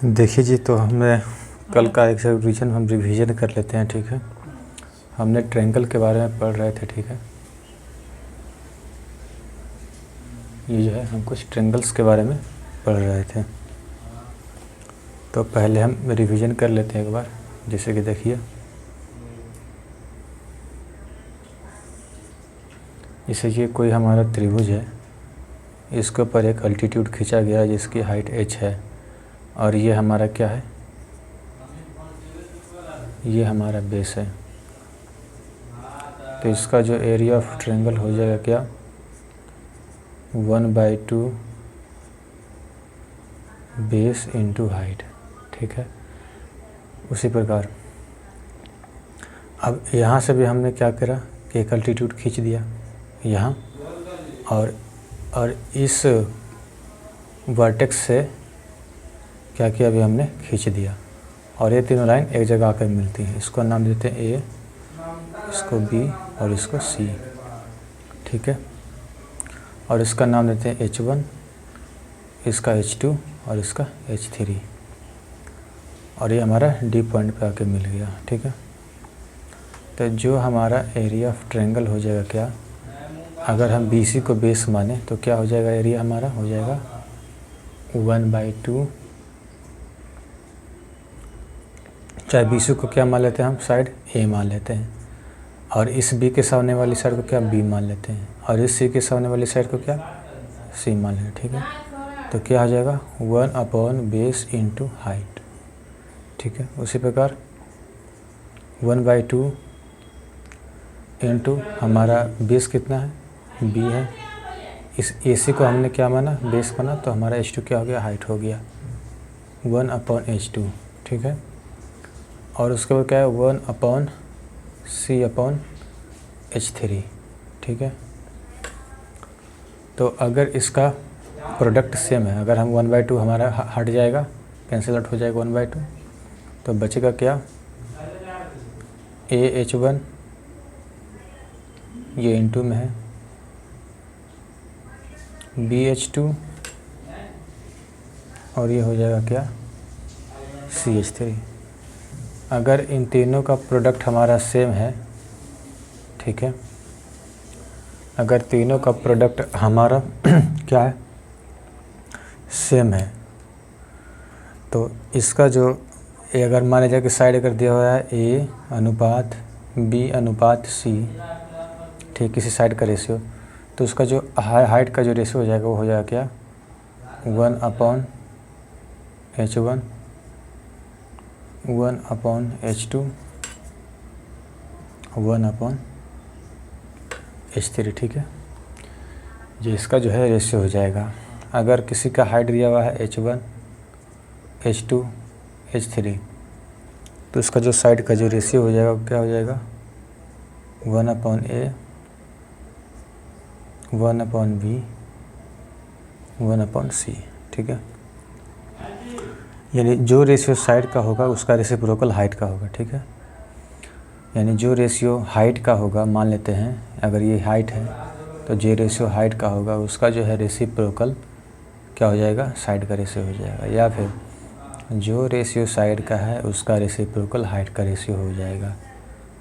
देखिए जी, तो हमें कल का एक हम रिवीजन कर लेते हैं। ठीक है, हमने ट्रायंगल के बारे में पढ़ रहे थे। ठीक है, ये जो है हम कुछ ट्रायंगल्स के बारे में पढ़ रहे थे, तो पहले हम रिवीजन कर लेते हैं एक बार। जैसे कि देखिए, जैसे ये कोई हमारा त्रिभुज है, इसके ऊपर एक अल्टीट्यूड खींचा गया है जिसकी हाइट h है, और ये हमारा क्या है, ये हमारा बेस है। तो इसका जो एरिया ऑफ ट्रायंगल हो जाएगा क्या, 1/2 बेस इंटू हाइट। ठीक है, उसी प्रकार अब यहाँ से भी हमने क्या करा कि एक अल्टीट्यूड खींच दिया यहाँ, और इस वर्टेक्स से क्या किया, अभी हमने खींच दिया, और ये तीनों लाइन एक जगह आकर मिलती हैं। इसको नाम देते हैं ए, इसको बी और इसको सी। ठीक है, और इसका नाम देते हैं H1, इसका H2 और इसका H3, और ये हमारा डी पॉइंट पे आके मिल गया। ठीक है, तो जो हमारा एरिया ऑफ ट्रायंगल हो जाएगा क्या, अगर हम BC को बेस माने तो क्या हो जाएगा, एरिया हमारा हो जाएगा 1/2, चाहे BC को क्या मान लेते हैं हम, साइड A मान लेते हैं, और इस B के सामने वाली साइड को क्या B मान लेते हैं, और इस C के सामने वाली साइड को क्या C मान लेते हैं। ठीक है, तो क्या हो जाएगा 1 बेस इंटू हाइट। ठीक है, उसी प्रकार 1/2 इंटू हमारा बेस कितना है, B है, इस AC को हमने क्या माना, बेस माना, तो हमारा H2 क्या हो गया, हाइट हो गया 1/H2। ठीक है, और उसके बाद क्या है 1/C/H3। ठीक है, तो अगर इसका प्रोडक्ट सेम है, अगर हम 1/2 हमारा हट जाएगा, कैंसिल आउट हो जाएगा 1/2, तो बचेगा क्या, AH1 ये इंटू में है, BH2 और ये हो जाएगा क्या, CH3। अगर इन तीनों का प्रोडक्ट हमारा सेम है, ठीक है, अगर तीनों का प्रोडक्ट हमारा क्या है, सेम है, तो इसका जो अगर माने जाए कि साइड अगर दिया हुआ है A/B/C, ठीक, किसी साइड का रेशियो, तो उसका जो हाइट का जो रेशियो हो जाएगा वो हो जाएगा क्या, 1/H1 1/H2 1/H3। ठीक है, ये इसका जो है रेशियो हो जाएगा। अगर किसी का हाइट दिया हुआ है H1 H2 H3, तो उसका जो साइड का जो रेशियो हो जाएगा वो क्या हो जाएगा, 1/A 1/B 1/C। ठीक है, यानी जो रेशियो साइड का होगा उसका रेसिप्रोकल हाइट का होगा। ठीक है, यानी जो रेशियो हाइट का होगा, मान लेते हैं अगर ये हाइट है, तो जो रेशियो हाइट का होगा उसका जो है रेसिप्रोकल क्या हो जाएगा, साइड का रेशियो हो जाएगा, या फिर जो रेशियो साइड का है उसका रेसिप्रोकल हाइट का रेशियो हो जाएगा।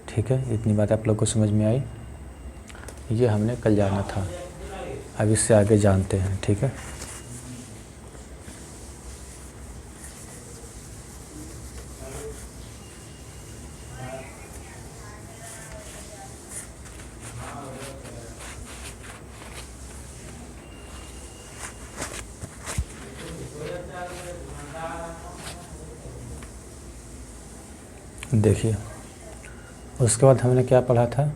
ठीक है, इतनी बात आप लोग को समझ में आई, ये हमने कल जाना था, अब इससे आगे जानते हैं। ठीक है, देखिए, उसके बाद हमने क्या पढ़ा था,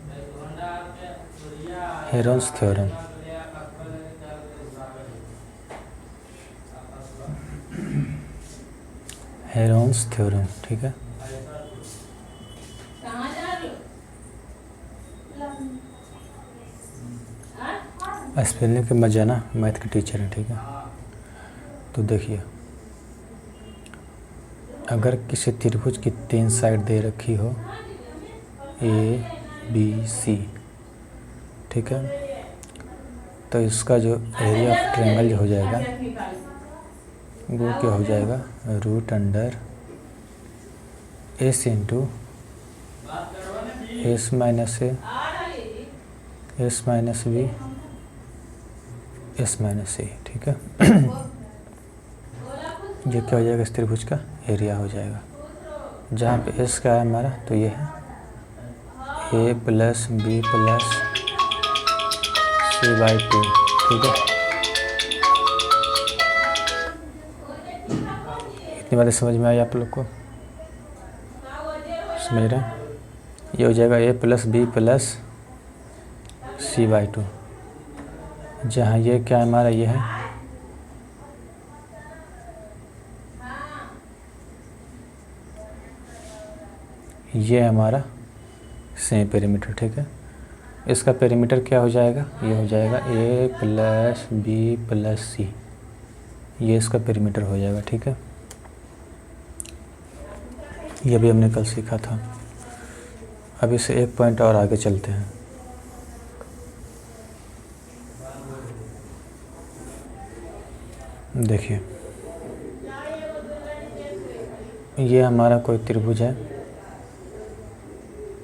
हेरोन्स थ्योरम। हेरोन्स थ्योरम, ठीक है, स्पेलिंग के मत जाना, मैथ के टीचर हैं। ठीक है, तो देखिए, अगर किसी त्रिभुज की 3 साइड दे रखी हो ABC, ठीक है, तो इसका जो एरिया ऑफ ट्रायंगल जो हो जाएगा वो क्या हो जाएगा, root under S into S minus A S minus B S minus A. ठीक है। ये क्या हो जाएगा, इस त्रिभुज का एरिया हो जाएगा। जहाँ पे एस का है हमारा, तो ये है A plus B plus C by 2। ठीक है, इतनी बातें समझ में आई आप लोग को? समझ रहे हैं? ये हो जाएगा A plus B plus C by 2। जहाँ ये क्या है हमारा, ये है ये हमारा सेमी पेरीमीटर। ठीक है, इसका पेरीमीटर क्या हो जाएगा, ये हो जाएगा ए प्लस बी प्लस सी, ये इसका पेरीमीटर हो जाएगा। ठीक है, ये भी हमने कल सीखा था। अब इससे एक पॉइंट और आगे चलते हैं। देखिए, ये हमारा कोई त्रिभुज है।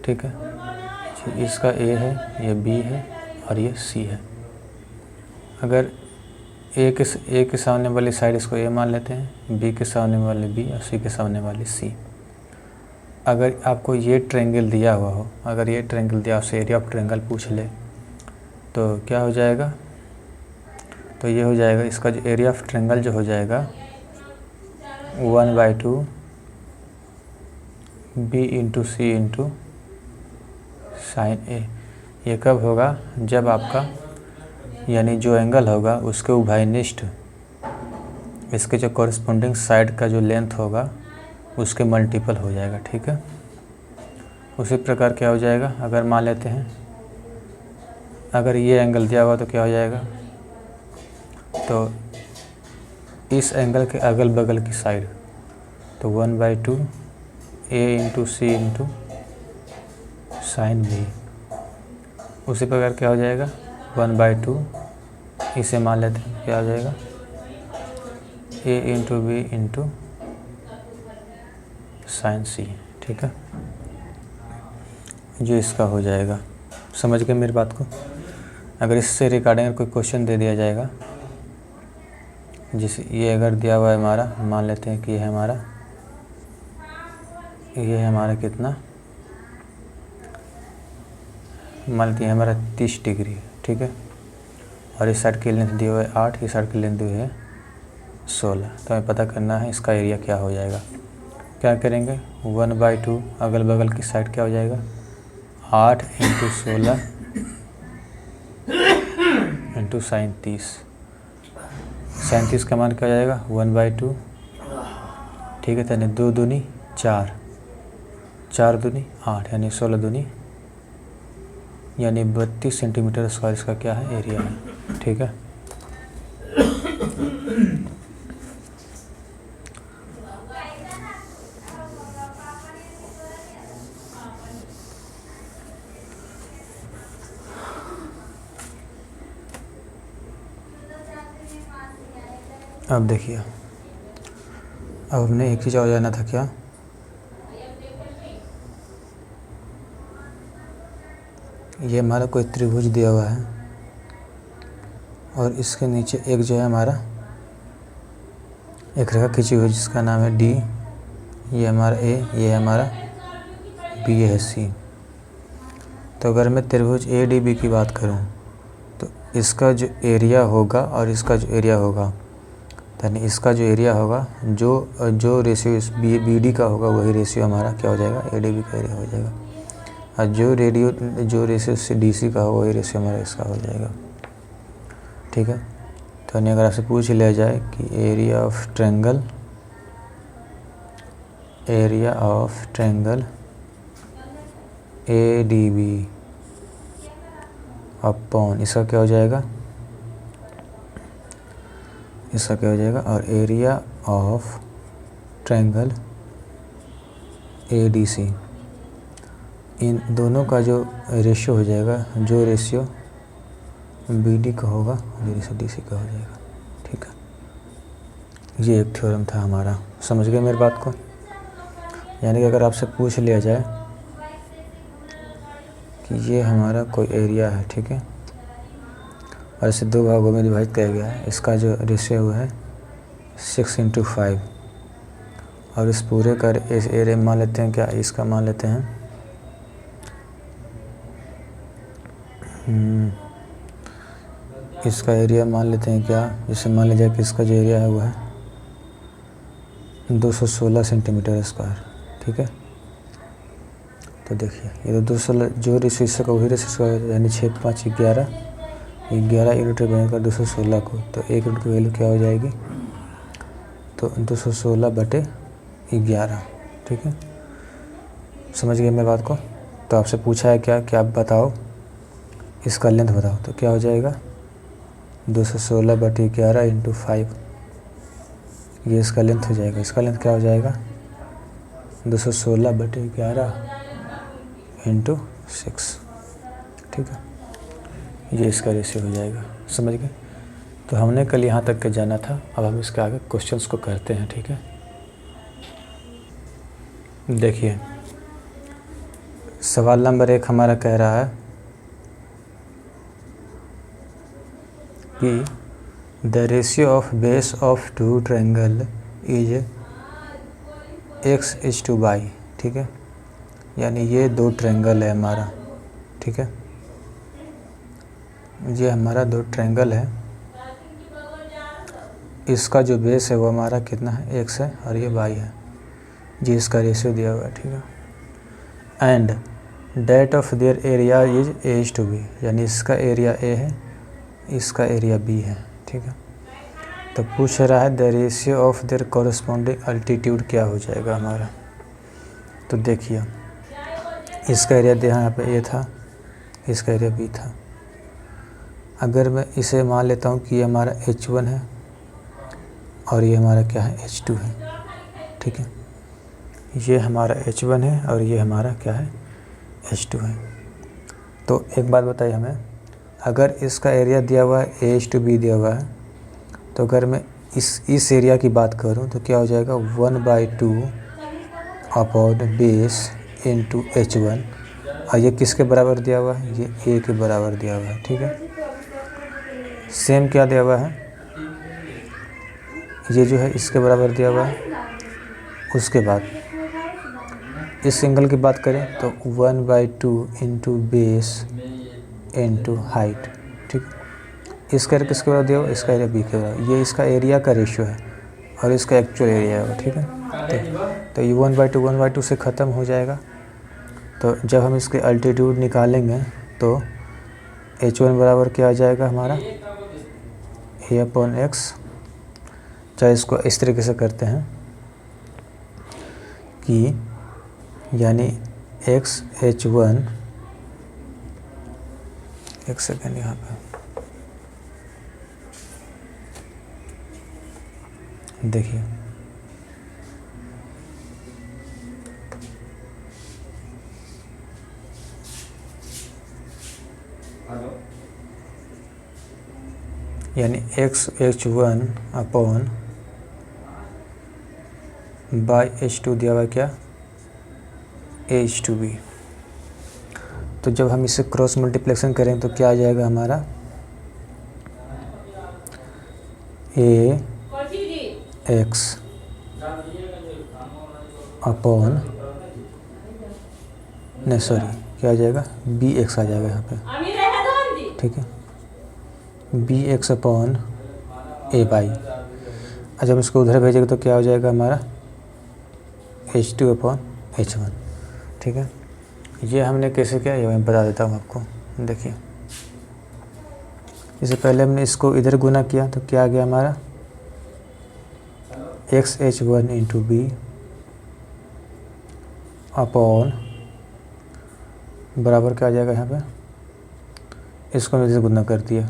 ठीक है, इसका ए है, ये बी है और ये सी है। अगर ए के सामने वाली साइड इसको ए मान लेते हैं, बी के सामने वाले बी और सी के सामने वाली सी। अगर आपको ये ट्रायंगल दिया हुआ हो, अगर ये ट्रायंगल दिया, आपसे एरिया ऑफ ट्रायंगल पूछ ले, तो क्या हो जाएगा, तो ये हो जाएगा, इसका जो एरिया ऑफ ट्रायंगल जो हो जाएगा 1/2 बी इंटू सी इंटू साइन ए। ये कब होगा, जब आपका यानी जो एंगल होगा उसके उभयनिष्ठ इसके जो कॉरस्पॉन्डिंग साइड का जो लेंथ होगा उसके मल्टीपल हो जाएगा। ठीक है, उसी प्रकार क्या हो जाएगा, अगर मान लेते हैं अगर ये एंगल दिया हुआ तो क्या हो जाएगा, तो इस एंगल के अगल बगल की साइड, तो 1/2 ए इंटू सी इंटू साइन बी। उसी प्रकार क्या हो जाएगा, 1/2 इसे मान लेते हैं, क्या हो जाएगा ए इंटू बी इंटू साइन सी। ठीक है, जो इसका हो जाएगा। समझ गए मेरी बात को? अगर इससे रिगार्डिंग कोई क्वेश्चन दे दिया जाएगा, जिस ये अगर दिया हुआ है हमारा, मान लेते हैं कि ये है हमारा कितना, मान लेते हैं हमारा 30 डिग्री। ठीक है, और इस साइड की लेंथ दी हुई है 8, इस साइड की लेंथ दी हुई है 16। तो हमें पता करना है इसका एरिया क्या हो जाएगा। क्या करेंगे, 1/2 अगल बगल की साइड क्या हो जाएगा, 8 इंटू 16 इंटू साइन 30। साइन 30 का मान क्या हो जाएगा, 1/2। ठीक है, यानी 2 दूनी 4, 4 दूनी 8, यानी 16 दूनी यानी 32 सेंटीमीटर स्क्वायर इसका क्या है, एरिया है। ठीक है, अब देखिए, अब हमने एक चीज़ और जानना था, क्या, ये हमारा कोई त्रिभुज दिया हुआ है और इसके नीचे एक जो है हमारा एक रेखा खींची हुई जिसका नाम है डी। ये हमारा ए, ये हमारा बी, है सी। तो अगर मैं त्रिभुज ए डी बी की बात करूं तो इसका जो एरिया होगा और इसका जो एरिया होगा, यानी इसका जो एरिया होगा, जो रेशियो इस बी डी का होगा वही रेशियो हमारा क्या हो जाएगा, ए डी बी का एरिया हो जाएगा। और जो रेशियो से डी सी का होगा वही रेशियो हमारा इसका हो जाएगा। ठीक है, तो अगर आपसे पूछ लिया जाए कि area of triangle A D B upon इसका क्या हो जाएगा, इसका क्या हो जाएगा, और area of triangle A D C, इन दोनों का जो रेशियो हो जाएगा, जो रेशियो बी डी का होगा वो रेशियो डी सी का हो जाएगा। ठीक है, ये एक थ्योरम था हमारा। समझ गए मेरी बात को? यानी कि अगर आपसे पूछ लिया जाए कि ये हमारा कोई एरिया है, ठीक है, और इसे 2 भागों में डिवाइड किया गया है, इसका जो रेशियो है 6/5, और इस पूरे का इस एरिया मान लेते हैं क्या, इसका मान लेते हैं इसका एरिया मान लेते हैं क्या, जैसे मान लीजिए कि इसका जो एरिया है वो है 216 सेंटीमीटर स्क्वायर, ठीक है। तो देखिए ये तो 216 जो रेशियो इसका वही रेशियो यानी 6 5 11 यूनिट बनेगा 216 को, तो 1 यूनिट की वैल्यू क्या हो जाएगी, तो 216/11, ठीक है। समझ गए मेरी बात को? तो आपसे पूछा है क्या कि आप बताओ इसका लेंथ बताओ, तो क्या हो जाएगा 216/11 × 5, ये इसका लेंथ हो जाएगा। इसका लेंथ क्या हो जाएगा 216/11 × 6, ठीक है। ये इसका रेशियो हो जाएगा। समझ गए? तो हमने कल यहाँ तक के जाना था, अब हम इसके आगे क्वेश्चंस को करते हैं, ठीक है। देखिए सवाल नंबर 1 हमारा कह रहा है कि the ratio of base of 2 triangle is x/y, ठीक है। यानी ये 2 ट्रायंगल है हमारा, ठीक है, ये हमारा 2 ट्रायंगल है, इसका जो बेस है वो हमारा कितना है, x है, और ये y है, जी इसका रेशियो दिया हुआ है, ठीक है। And that of their area is a/b, यानी इसका एरिया a है, इसका एरिया b है, ठीक है। तो पूछ रहा है the ratio of their corresponding altitude क्या हो जाएगा हमारा। तो देखिए इसका एरिया यहाँ पे a था, इसका एरिया b था। अगर मैं इसे मान लेता हूँ कि ये हमारा h1 है और ये हमारा क्या है h2 है, ठीक है। ये हमारा h1 है और ये हमारा क्या है h2 है। तो एक बात बताइए हमें, अगर इसका एरिया दिया हुआ है a/b दिया हुआ है, तो अगर मैं इस एरिया की बात करूं तो क्या हो जाएगा 1/2 अपॉन बेस इंटू h1, और ये किसके बराबर दिया हुआ है, ये a के बराबर दिया हुआ है, ठीक है। सेम क्या दिया हुआ है, ये जो है इसके बराबर दिया हुआ है। उसके बाद इस एंगल की बात करें तो 1/2 इंटू बेस इंटू हाइट, ठीक। इसका एरिया किसके बराबर दिया हुआ है, इसका एरिया b के बराबर। ये इसका एरिया का रेशियो है और इसका एक्चुअल एरिया है, ठीक है। तो ये 1/2 से ख़त्म हो जाएगा। तो जब हम इसके अल्टीट्यूड निकालेंगे तो h1 बराबर क्या आ जाएगा हमारा a/x, चाहे इसको इस तरीके से करते हैं कि यानी x/h1, एक सेकेंड यहाँ पे देखिए, यानी x/h1 अपॉन h2 दिया हुआ क्या a/b। तो जब हम इसे क्रॉस मल्टीप्लेक्शन करें तो क्या आ जाएगा हमारा ax अपॉन नहीं सॉरी क्या आ जाएगा bx आ जाएगा यहाँ पे, ठीक है, bx अपॉन a/। जब इसको उधर भेजेंगे तो क्या हो जाएगा हमारा h2 अपॉन h1, ठीक है। ये हमने कैसे किया ये मैं बता देता हूँ आपको। देखिए इससे पहले हमने इसको इधर गुना किया तो क्या आ गया हमारा x/h1 इंटू b अपॉन बराबर क्या आ जाएगा यहाँ पे, इसको हमने इधर गुना कर दिया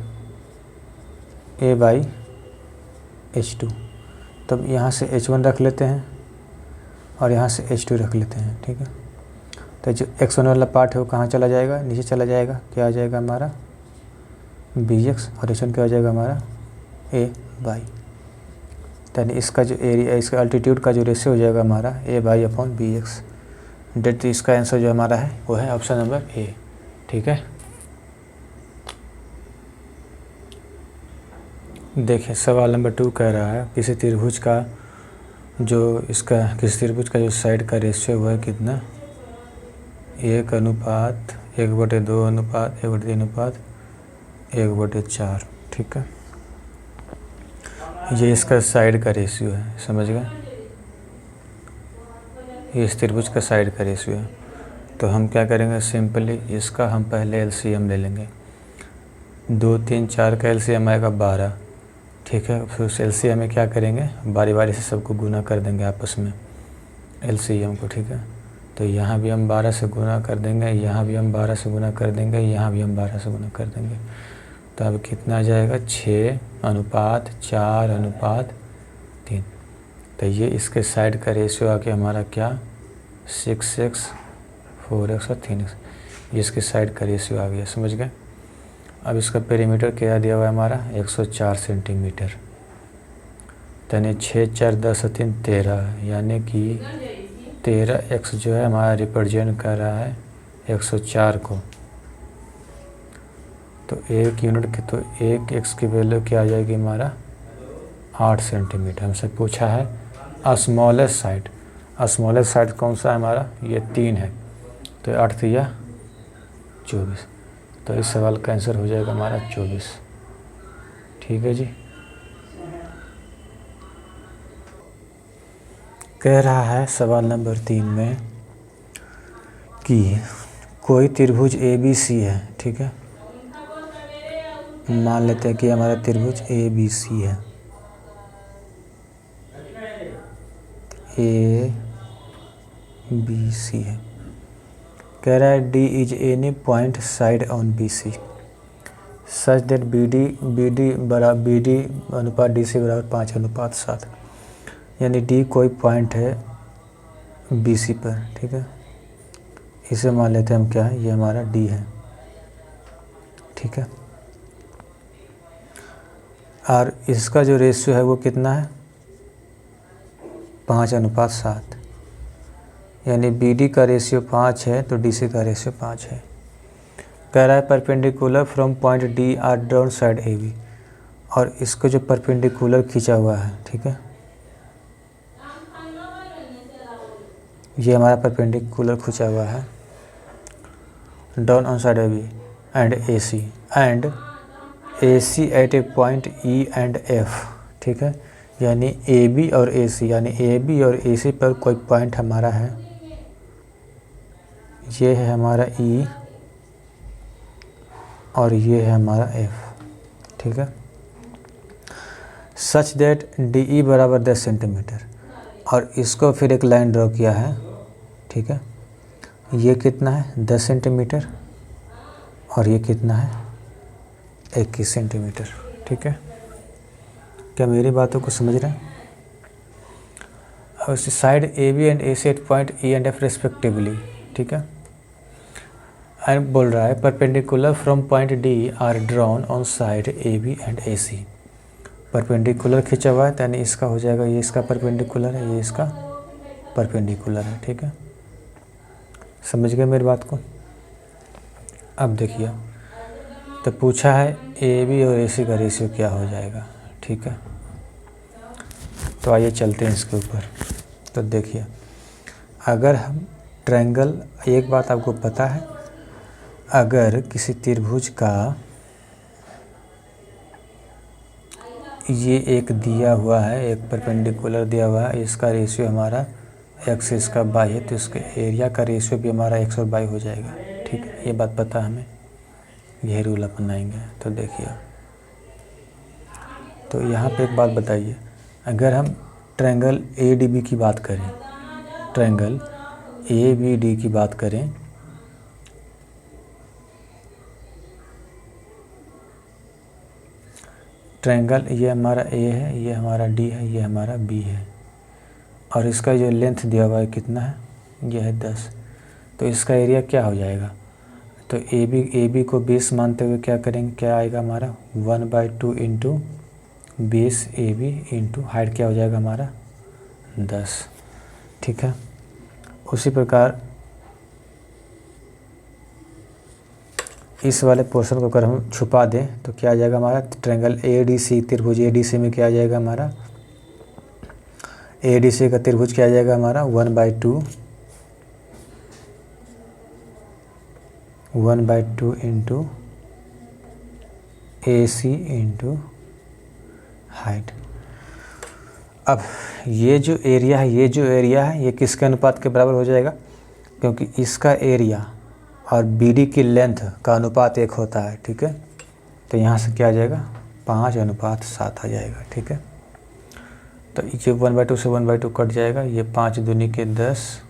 a/h2। तब यहाँ से h1 रख लेते हैं और यहाँ से h2 रख लेते हैं, ठीक है। तो जो x1 वाला पार्ट है वो कहाँ चला जाएगा, नीचे चला जाएगा, क्या आ जाएगा हमारा bx, और h1 क्या हो जाएगा हमारा a/। तो यानी इसका जो एरिया, इसका अल्टीट्यूड का जो रेशियो हो जाएगा हमारा A//BX। डेट इसका आंसर जो हमारा है वो है ऑप्शन नंबर ए। ठीक है, देखिए सवाल नंबर 2 कह रहा है किसी त्रिभुज का जो साइड का रेशियो हुआ है कितना, 1:2:1:3:1:4। ठीक है, ये इसका साइड का रेशियो है, समझ गए, ये इस त्रिभुज का साइड का रेशियो है। तो हम क्या करेंगे, सिंपली इसका हम पहले एलसीएम ले लेंगे। 2, 3, 4 का एलसीएम आएगा 12। ठीक है, फिर उस एलसीएम में क्या करेंगे, बारी बारी से सबको गुना कर देंगे आपस में एलसीएम को। ठीक है, तो यहाँ भी हम 12 से गुना कर देंगे, यहाँ भी हम 12 से गुना कर देंगे, यहाँ भी हम 12 से गुना कर देंगे। तो अब कितना आ जाएगा, 6:4:3। तो ये इसके साइड का रेशियो आके हमारा क्या, 6x, 4x और 3x। ये इसके साइड का रेशियो आ गया, समझ गए। अब इसका पेरीमीटर क्या दिया हुआ है हमारा, 104 सेंटीमीटर। यानी 6, 4, 10 और 3 13, यानी कि 13x जो है हमारा रिप्रेजेंट कर रहा है 104 को। तो 1 यूनिट की, तो 1x की वैल्यू क्या आ जाएगी हमारा, 8 सेंटीमीटर। हमसे पूछा है स्मॉलेस्ट साइड। स्मॉलेस्ट साइड कौन सा है हमारा, ये 3 है। तो 8 3 24। तो इस सवाल का आंसर हो जाएगा हमारा 24। ठीक है जी। कह रहा है सवाल नंबर 3 में कि कोई त्रिभुज ABC है। ठीक है, मान लेते हैं कि हमारा त्रिभुज ABC है, ABC है। कह रहा है D is any point side on BC such that BD अनुपात DC बराबर 5:7। यानी D कोई पॉइंट है BC पर। ठीक है, इसे मान लेते हैं हम क्या है, ये हमारा D है। ठीक है, और इसका जो रेशियो है वो कितना है, 5:7। यानी BD का रेशियो 5 है तो DC का रेशियो 5 है। कह रहा है perpendicular from point D are drawn side AB, और इसको जो परपेंडिकुलर खींचा हुआ है, ठीक है, ये हमारा परपेंडिकुलर खींचा हुआ है down on side AB and AC at a point E and F। ठीक है, यानी AB और AC, यानी AB और AC पर कोई पॉइंट हमारा है, ये है हमारा E और ये है हमारा F। ठीक है, सच दैट DE बराबर 10 सेंटीमीटर, और इसको फिर एक लाइन ड्रॉ किया है। ठीक है, ये कितना है, 10 सेंटीमीटर, और ये कितना है, 21 सेंटीमीटर। ठीक है, क्या मेरी बातों को समझ रहे हैं। अब इसकी side AB and AC at point E and F respectively. ठीक है, एंड बोल रहा है perpendicular from point D are drawn on side AB and AC। Perpendicular खींचा हुआ है, यानी इसका हो जाएगा, ये इसका परपेंडिकुलर है, ये इसका परपेंडिकुलर है। ठीक है, समझ गए मेरी बात को। अब देखिए, तो पूछा है AB और AC का रेशियो क्या हो जाएगा। ठीक है, तो आइए चलते हैं इसके ऊपर। तो देखिए, अगर हम ट्रायंगल, एक बात आपको पता है, अगर किसी त्रिभुज का ये एक दिया हुआ है, एक परपेंडिकुलर दिया हुआ है, इसका रेशियो हमारा x, इसका y है, तो इसके एरिया का रेशियो भी हमारा x और y हो जाएगा। ठीक है, ये बात पता हमें, यही रूल अपनाएंगे। तो देखिए, तो यहाँ पे एक बात बताइए, अगर हम ट्रायंगल ADB की बात करें, ट्रायंगल ABD की बात करें, ट्रायंगल ये हमारा A है, ये हमारा D है, ये हमारा B है, और इसका जो लेंथ दिया हुआ है कितना है, ये है 10। तो इसका एरिया क्या हो जाएगा, तो AB को 20 मानते हुए क्या करेंगे, क्या आएगा हमारा 1/2 into base A B into height क्या हो जाएगा हमारा 10। ठीक है, उसी प्रकार इस वाले पोर्शन को अगर हम छुपा दें तो क्या आ जाएगा हमारा ट्रायंगल ADC, त्रिभुज ADC में क्या आ जाएगा हमारा ADC का त्रिभुज क्या आ जाएगा हमारा 1/2 इंटू AC इंटू हाइट। अब ये जो एरिया है ये किसके अनुपात के बराबर हो जाएगा, क्योंकि इसका एरिया और BD की लेंथ का अनुपात 1 होता है। ठीक है, तो यहाँ से क्या आ जाएगा 5:7 आ जाएगा। ठीक है, तो ये 1/2 से 1/2 कट जाएगा, ये 5 दूनी के 10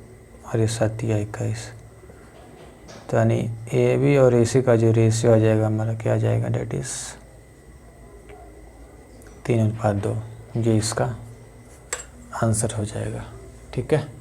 और ये 7 या 21, तो यानी AB और AC का जो रेशियो आ जाएगा हमारा क्या आ जाएगा, डेट इज़ 3:2। ये इसका आंसर हो जाएगा। ठीक है।